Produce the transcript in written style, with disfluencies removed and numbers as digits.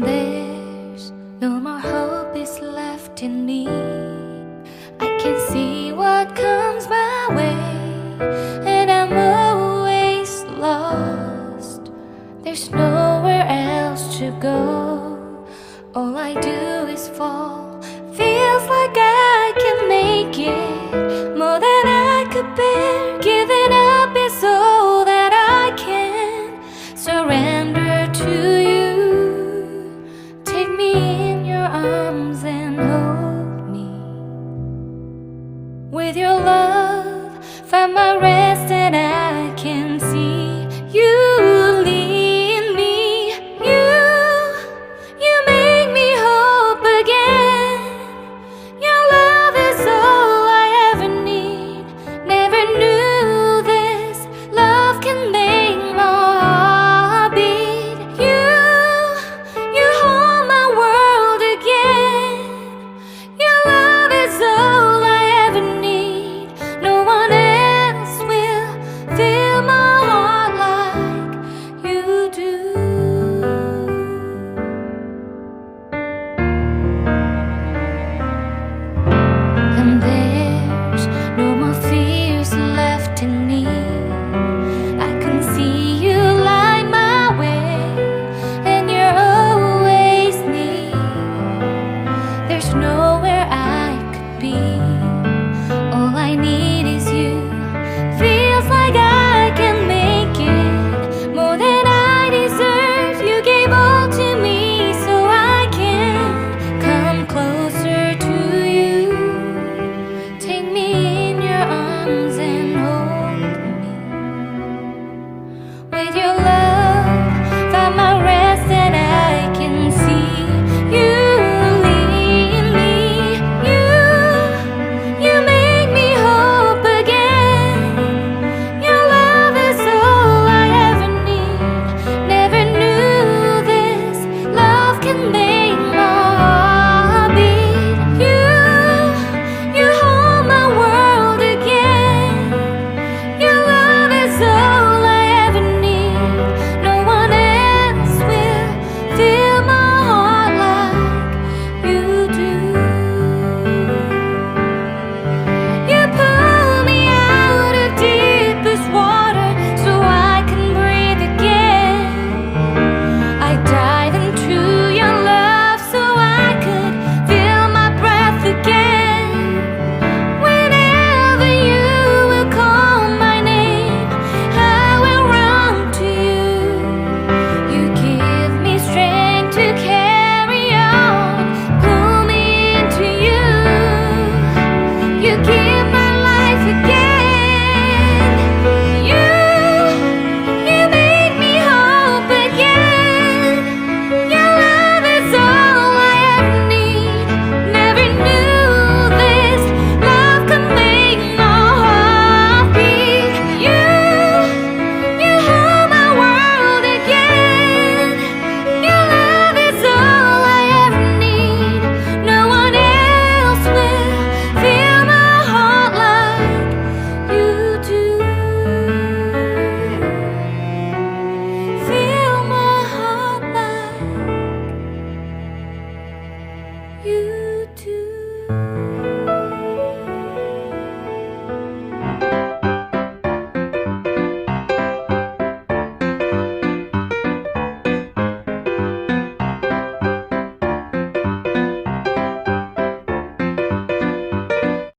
And there's no more hope is left in me. I can see what comes my way, and I'm always lost. There's nowhere else to go. All I do is fall. Feels like I can make it more than I could bear. Giving up is all that I can surrender to you. Take me in your arms and hold me. With your love, find my rest, and I can see you lead me. You make me hope again. Your love is all I ever need. Never knew this love can make my heart beat. You hold my world again. Your love is all I ever need. No one else will fill my heart like you do. And there's no more fears left in me. I can see you light my way, and you're always near. There's nowhere I could be. All I need is you. Feels like I can make it more than I deserve. You gave all to me so I can come closer to you. Take me in your arms and hold me. With your love, find my rest, and I can see you lead me. You make me hope again. Your love is all I ever need. Never knew this love can make my heart beat. You hold my world again. Your love is all I ever need. No one else will fill my heart like you do. You pull me out of deepest water so I can breathe again. I dive into your love so I could feel my breath again. Whenever you will call my name, I will run to you. You give me strength to carry on. Pull me into you. You give my life again. You make me hope again. Your love is all I ever need. Never knew this love could make my heart beat. You hold my world again. Your love is all I ever need. No one else will fill my heart like you do. Fill my heart like you